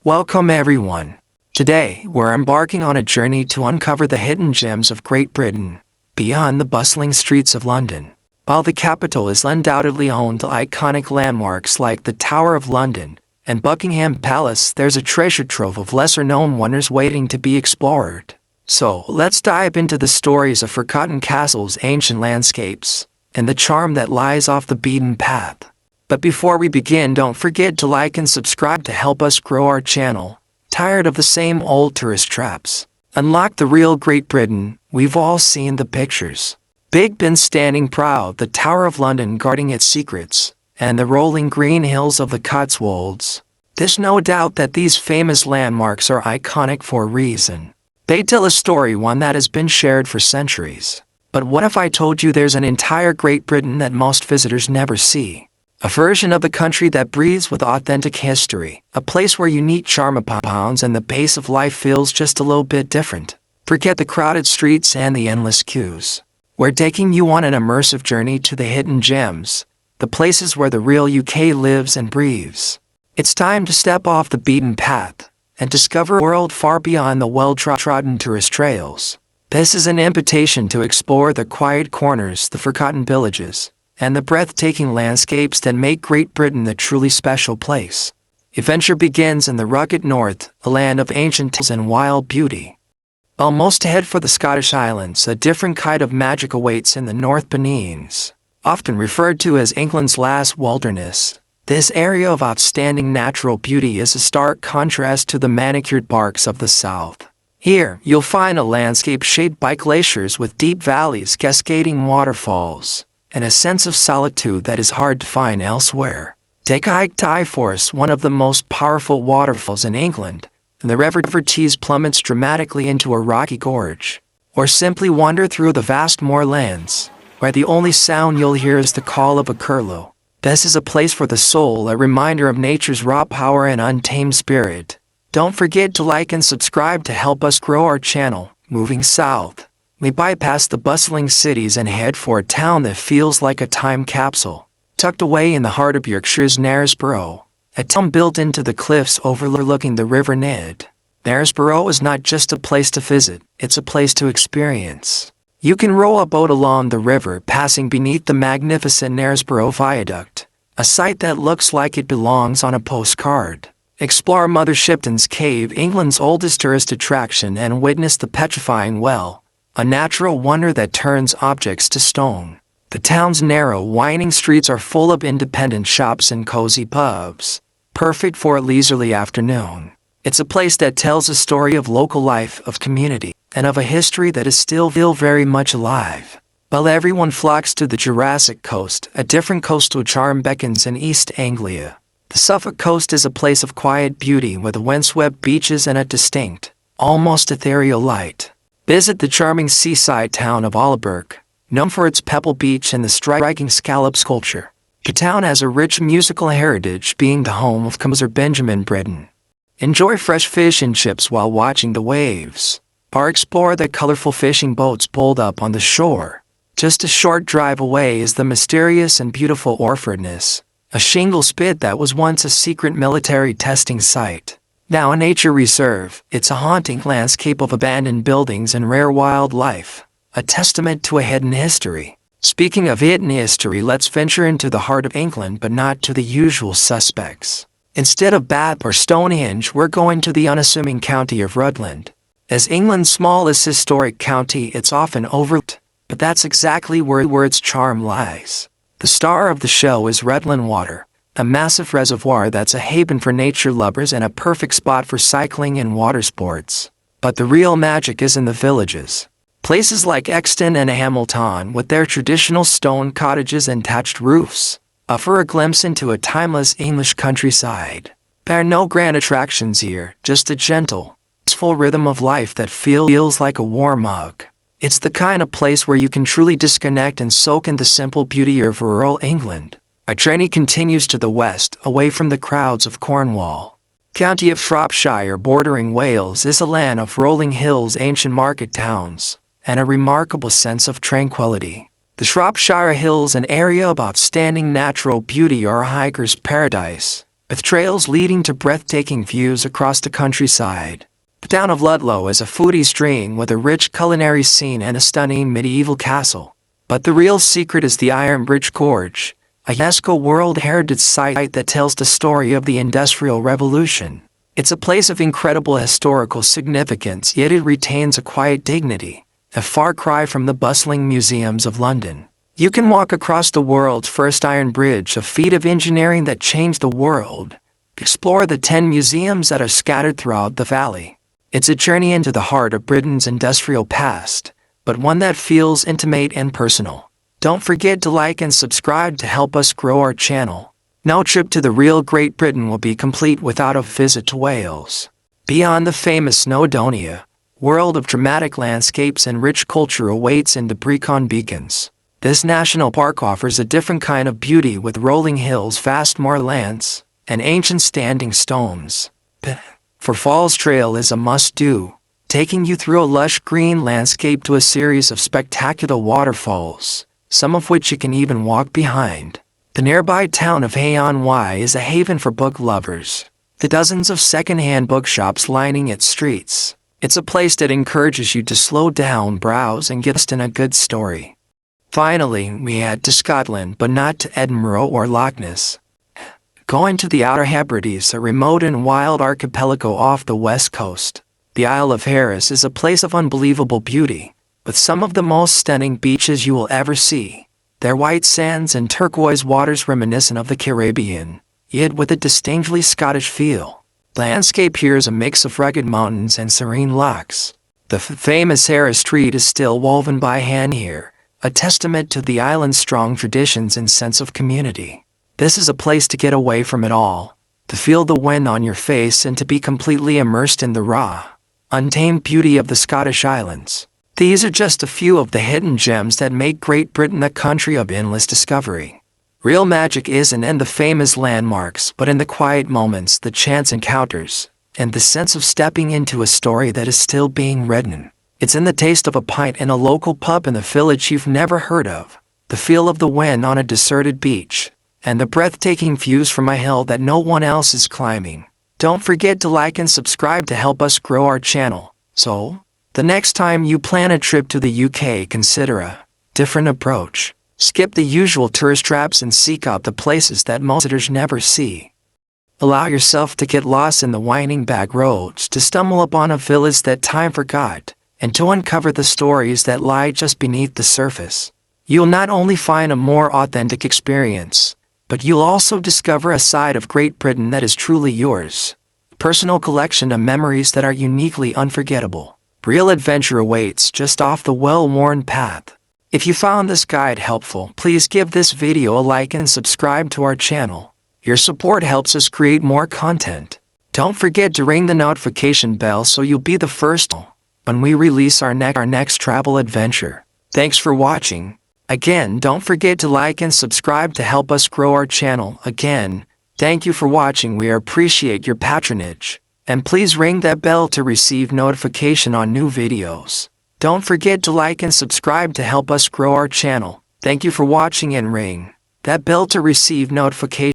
Welcome everyone. Today, we're embarking on a journey to uncover the hidden gems of Great Britain, beyond the bustling streets of London. While the capital is undoubtedly home to iconic landmarks like the Tower of London and Buckingham Palace, there's a treasure trove of lesser-known wonders waiting to be explored. So, let's dive into the stories of forgotten castles, ancient landscapes, and the charm that lies off the beaten path. But before we begin, don't forget to like and subscribe to help us grow our channel. Tired of the same old tourist traps? Unlock the real Great Britain. We've all seen the pictures. Big Ben standing proud, the Tower of London guarding its secrets, and the rolling green hills of the Cotswolds. There's no doubt that these famous landmarks are iconic for a reason. They tell a story, one that has been shared for centuries. But what if I told you there's an entire Great Britain that most visitors never see? A version of the country that breathes with authentic history, a place where unique charm abounds and the pace of life feels just a little bit different. Forget the crowded streets and the endless queues. We're taking you on an immersive journey to the hidden gems, the places where the real UK lives and breathes. It's time to step off the beaten path and discover a world far beyond the well-trodden tourist trails. This is an invitation to explore the quiet corners, the forgotten villages, and the breathtaking landscapes that make Great Britain a truly special place. Adventure begins in the rugged north, a land of ancient tales and wild beauty. While most head for the Scottish Islands, a different kind of magic awaits in the North Pennines. Often referred to as England's last wilderness, this area of outstanding natural beauty is a stark contrast to the manicured parks of the south. Here, you'll find a landscape shaped by glaciers with deep valleys, cascading waterfalls, and a sense of solitude that is hard to find elsewhere. Take a hike to Iforth, one of the most powerful waterfalls in England, and the River Tees plummets dramatically into a rocky gorge. Or simply wander through the vast moorlands, where the only sound you'll hear is the call of a curlew. This is a place for the soul, a reminder of nature's raw power and untamed spirit. Don't forget to like and subscribe to help us grow our channel. Moving south, we bypass the bustling cities and head for a town that feels like a time capsule. Tucked away in the heart of Yorkshire's Knaresborough, a town built into the cliffs overlooking the River Nid. Knaresborough is not just a place to visit, it's a place to experience. You can row a boat along the river, passing beneath the magnificent Knaresborough Viaduct, a sight that looks like it belongs on a postcard. Explore Mother Shipton's Cave, England's oldest tourist attraction, and witness the petrifying well, a natural wonder that turns objects to stone. The town's narrow, winding streets are full of independent shops and cozy pubs, perfect for a leisurely afternoon. It's a place that tells a story of local life, of community, and of a history that is still very much alive. While everyone flocks to the Jurassic Coast, a different coastal charm beckons in East Anglia. The Suffolk coast is a place of quiet beauty with windswept beaches and a distinct, almost ethereal light. Visit the charming seaside town of Oliberg, known for its pebble beach and the striking scallop sculpture. The town has a rich musical heritage, being the home of composer Benjamin Britten. Enjoy fresh fish and chips while watching the waves, or explore the colorful fishing boats pulled up on the shore. Just a short drive away is the mysterious and beautiful Orfordness, a shingle spit that was once a secret military testing site. Now a nature reserve, it's a haunting landscape of abandoned buildings and rare wildlife, a testament to a hidden history. Speaking of hidden history, let's venture into the heart of England, but not to the usual suspects. Instead of Bath or Stonehenge, we're going to the unassuming county of Rutland. As England's smallest historic county, it's often overlooked, but that's exactly where its charm lies. The star of the show is Rutland Water, a massive reservoir that's a haven for nature lovers and a perfect spot for cycling and water sports. But the real magic is in the villages. Places like Exton and Hamilton, with their traditional stone cottages and thatched roofs, offer a glimpse into a timeless English countryside. There are no grand attractions here, just a gentle, peaceful rhythm of life that feels like a warm hug. It's the kind of place where you can truly disconnect and soak in the simple beauty of rural England. Our journey continues to the west, away from the crowds of Cornwall. County of Shropshire, bordering Wales, is a land of rolling hills, ancient market towns, and a remarkable sense of tranquility. The Shropshire Hills, an area of outstanding natural beauty, are a hiker's paradise, with trails leading to breathtaking views across the countryside. The town of Ludlow is a foodie's dream with a rich culinary scene and a stunning medieval castle. But the real secret is the Iron Bridge Gorge, a UNESCO World Heritage Site that tells the story of the Industrial Revolution. It's a place of incredible historical significance, yet it retains a quiet dignity, a far cry from the bustling museums of London. You can walk across the world's first iron bridge, a feat of engineering that changed the world. Explore the 10 museums that are scattered throughout the valley. It's a journey into the heart of Britain's industrial past, but one that feels intimate and personal. Don't forget to like and subscribe to help us grow our channel. No trip to the real Great Britain will be complete without a visit to Wales. Beyond the famous Snowdonia, world of dramatic landscapes and rich culture awaits in the Brecon Beacons. This national park offers a different kind of beauty with rolling hills, vast moorlands, and ancient standing stones. For Falls Trail is a must-do, taking you through a lush green landscape to a series of spectacular waterfalls, some of which you can even walk behind. The nearby town of Hay-on-Wye is a haven for book lovers, the dozens of second-hand bookshops lining its streets. It's a place that encourages you to slow down, browse, and get lost in a good story. Finally, we head to Scotland, but not to Edinburgh or Loch Ness. Going to the Outer Hebrides, a remote and wild archipelago off the west coast. The Isle of Harris is a place of unbelievable beauty, with some of the most stunning beaches you will ever see. Their white sands and turquoise waters reminiscent of the Caribbean, yet with a distinctly Scottish feel. The landscape here is a mix of rugged mountains and serene lochs. The famous Harris Street is still woven by hand here, a testament to the island's strong traditions and sense of community. This is a place to get away from it all, to feel the wind on your face and to be completely immersed in the raw, untamed beauty of the Scottish Islands. These are just a few of the hidden gems that make Great Britain a country of endless discovery. Real magic isn't in the famous landmarks, but in the quiet moments, the chance encounters, and the sense of stepping into a story that is still being written. It's in the taste of a pint in a local pub in a village you've never heard of, the feel of the wind on a deserted beach, and the breathtaking views from a hill that no one else is climbing. Don't forget to like and subscribe to help us grow our channel. So, the next time you plan a trip to the UK, consider a different approach. Skip the usual tourist traps and seek out the places that most visitors never see. Allow yourself to get lost in the winding back roads, to stumble upon a village that time forgot, and to uncover the stories that lie just beneath the surface. You'll not only find a more authentic experience, but you'll also discover a side of Great Britain that is truly yours. A personal collection of memories that are uniquely unforgettable. Real adventure awaits just off the well-worn path. If you found this guide helpful, please give this video a like and subscribe to our channel. Your support helps us create more content. Don't forget to ring the notification bell so you'll be the first when we release our next travel adventure. Thanks for watching. Again, don't forget to like and subscribe to help us grow our channel. Again, thank you for watching. We appreciate your patronage. And please ring that bell to receive notification on new videos. Don't forget to like and subscribe to help us grow our channel. Thank you for watching and ring that bell to receive notification.